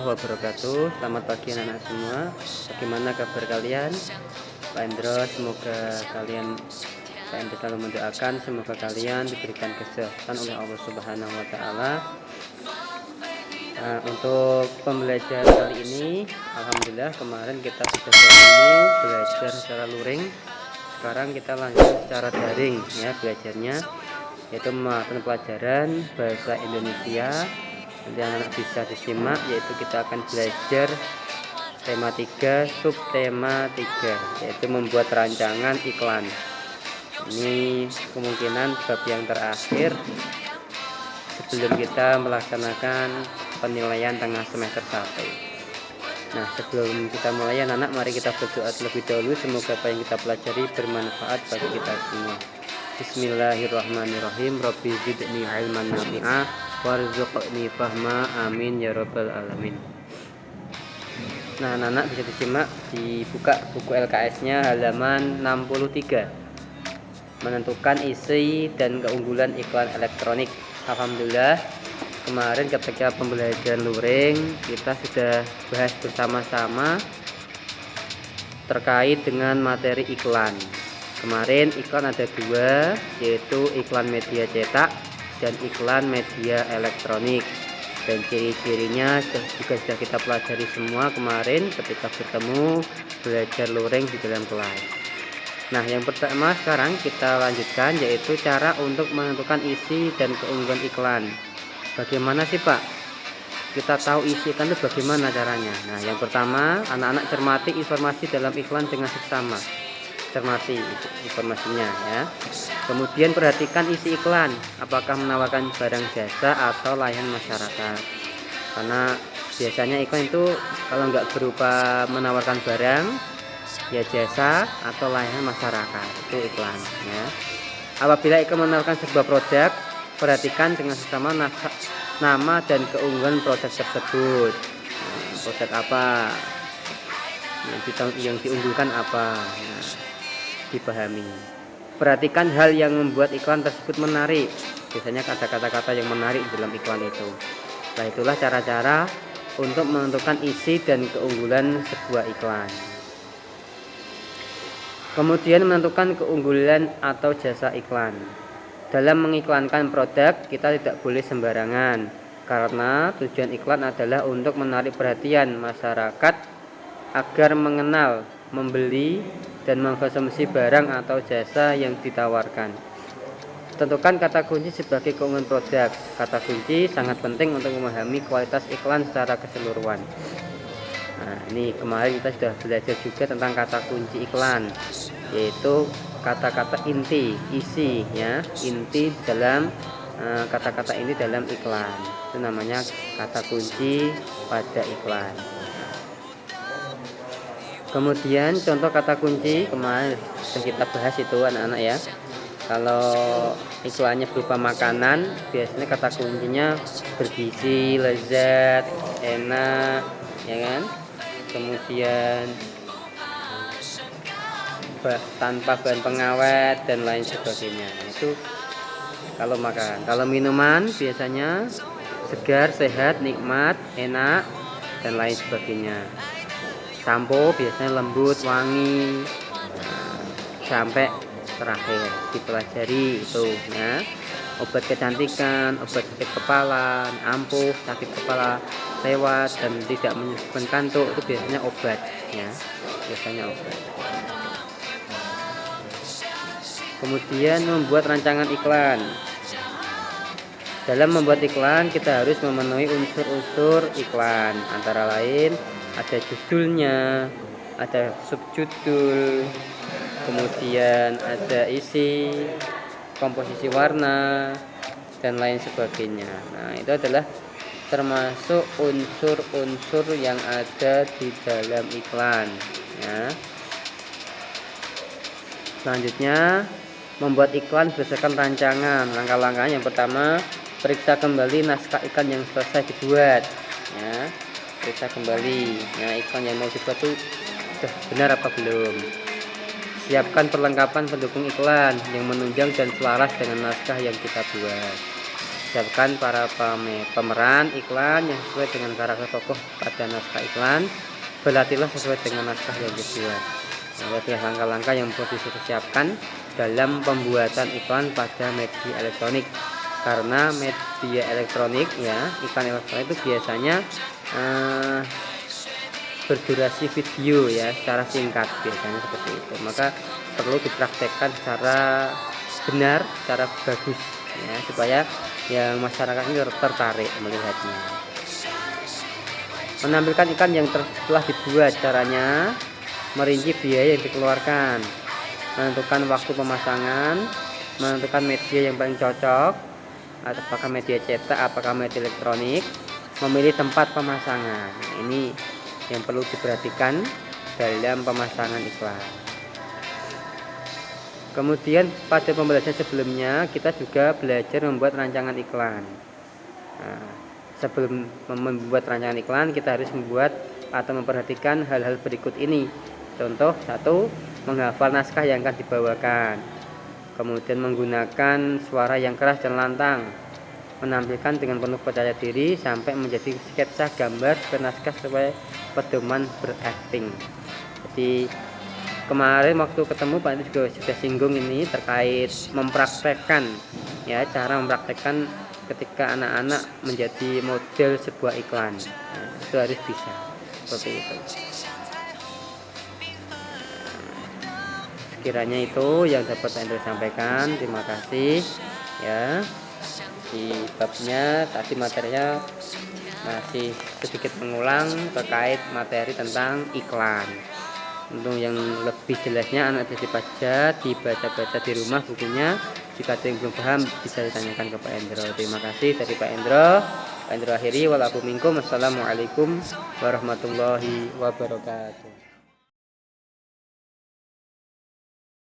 wabarakatuh. Selamat pagi anak-anak semua. Bagaimana kabar kalian? Pak Indro, semoga kalian selalu mendoakan semoga kalian diberikan kesehatan oleh Allah Subhanahu wa taala. Untuk pembelajaran kali ini, alhamdulillah kemarin kita sudah ketemu belajar secara luring. Sekarang kita lanjut secara daring ya belajarnya, yaitu mata pelajaran bahasa Indonesia. Nanti anak-anak bisa disimak, yaitu kita akan belajar tema 3, subtema 3, yaitu membuat rancangan iklan. Ini kemungkinan bab yang terakhir sebelum kita melaksanakan penilaian tengah semester 1. Nah, sebelum kita mulai anak-anak, mari kita berdoa terlebih dahulu. Semoga apa yang kita pelajari bermanfaat bagi kita semua. Bismillahirrahmanirrahim. Rabbi zidni ilman nafi'ah warzuqni fahma, amin ya rabbal alamin. Nah, anak-anak bisa disimak, dibuka buku LKS-nya halaman 63. Menentukan isi dan keunggulan iklan elektronik. Alhamdulillah kemarin ketika pembelajaran luring kita sudah bahas bersama-sama terkait dengan materi iklan. Kemarin iklan ada 2, yaitu iklan media cetak dan iklan media elektronik, dan ciri-cirinya juga sudah kita pelajari semua kemarin ketika bertemu belajar luring di dalam kelas. Nah, yang pertama sekarang kita lanjutkan, yaitu cara untuk menentukan isi dan keunggulan iklan. Bagaimana sih Pak kita tahu isi iklan itu, bagaimana caranya? Nah, yang pertama, anak-anak cermati informasi dalam iklan dengan seksama. Cermati informasinya ya. Kemudian perhatikan isi iklan, apakah menawarkan barang jasa atau layanan masyarakat. Karena biasanya iklan itu kalau nggak berupa menawarkan barang, ya jasa atau layanan masyarakat, itu iklan ya. Apabila iklan menawarkan sebuah produk, perhatikan dengan sesama nama dan keunggulan produk tersebut. Produk apa yang diunggulkan apa, nah, dipahami. Perhatikan hal yang membuat iklan tersebut menarik. Biasanya ada kata-kata yang menarik dalam iklan itu. Nah, itulah cara-cara untuk menentukan isi dan keunggulan sebuah iklan. Kemudian menentukan keunggulan atau jasa iklan. Dalam mengiklankan produk, kita tidak boleh sembarangan, karena tujuan iklan adalah untuk menarik perhatian masyarakat agar mengenal, membeli, dan mengkonsumsi barang atau jasa yang ditawarkan. Tentukan kata kunci sebagai keunggulan produk. Kata kunci sangat penting untuk memahami kualitas iklan secara keseluruhan. Nah, ini kemarin kita sudah belajar juga tentang kata kunci iklan, yaitu kata-kata inti, isi ya, inti dalam kata-kata ini dalam iklan. Itu namanya kata kunci pada iklan. Kemudian contoh kata kunci kemarin sudah kita bahas itu anak-anak ya. Kalau iklannya berupa makanan, biasanya kata kuncinya bergizi, lezat, enak, ya kan? Kemudian tanpa bahan pengawet dan lain sebagainya. Itu kalau makan. Kalau minuman biasanya segar, sehat, nikmat, enak, dan lain sebagainya. Sampo biasanya lembut, wangi, sampai terakhir dipelajari itu ya. Obat kecantikan, obat sakit kepala, ampuh sakit kepala lewat dan tidak menyebabkan kantuk, itu biasanya obat ya, biasanya obat. Kemudian membuat rancangan iklan. Dalam membuat iklan kita harus memenuhi unsur-unsur iklan, antara lain ada judulnya, ada subjudul, kemudian ada isi, komposisi warna, dan lain sebagainya. Nah, itu adalah termasuk unsur-unsur yang ada di dalam iklan ya. Selanjutnya, membuat iklan berdasarkan rancangan. Langkah-langkahnya yang pertama, periksa kembali naskah iklan yang selesai dibuat ya. Periksa kembali ya, iklan yang mau dibuat itu sudah benar apa belum. Siapkan perlengkapan pendukung iklan yang menunjang dan selaras dengan naskah yang kita buat. disiapkan para pemeran iklan yang sesuai dengan karakter tokoh pada naskah iklan. Berlatihlah sesuai dengan naskah yang dibuat. Nah, langkah-langkah yang perlu disiapkan dalam pembuatan iklan pada media elektronik. Karena media elektronik ya, iklan elektronik itu biasanya berdurasi video ya, secara singkat biasanya seperti itu. Maka perlu dipraktekkan secara benar, secara bagus ya, supaya yang masyarakat ini tertarik melihatnya. Menampilkan iklan yang telah dibuat, caranya merinci biaya yang dikeluarkan, menentukan waktu pemasangan, menentukan media yang paling cocok, apakah media cetak, apakah media elektronik, memilih tempat pemasangan. Ini yang perlu diperhatikan dalam pemasangan iklan. Kemudian pada pembelajaran sebelumnya kita juga belajar membuat rancangan iklan. Nah, sebelum membuat rancangan iklan kita harus membuat atau memperhatikan hal-hal berikut ini. Contoh 1, menghafal naskah yang akan dibawakan. Kemudian menggunakan suara yang keras dan lantang. Menampilkan dengan penuh percaya diri sampai menjadi sketsa gambar naskah sesuai pedoman berakting. Jadi kemarin waktu ketemu Pak Andi juga sudah singgung ini terkait mempraktekkan ya, cara mempraktekkan ketika anak-anak menjadi model sebuah iklan. Nah, itu harus bisa seperti itu. Sekiranya itu yang dapat saya sampaikan. Terima kasih ya. Di babnya tadi materinya masih sedikit mengulang terkait materi tentang iklan. Untuk yang lebih jelasnya anak dibaca-baca di rumah bukunya. Jika ada yang belum paham bisa ditanyakan ke Pak Endro. Terima kasih dari Pak Endro. Pak Endro akhiri walaupun minkum. Assalamualaikum warahmatullahi wabarakatuh.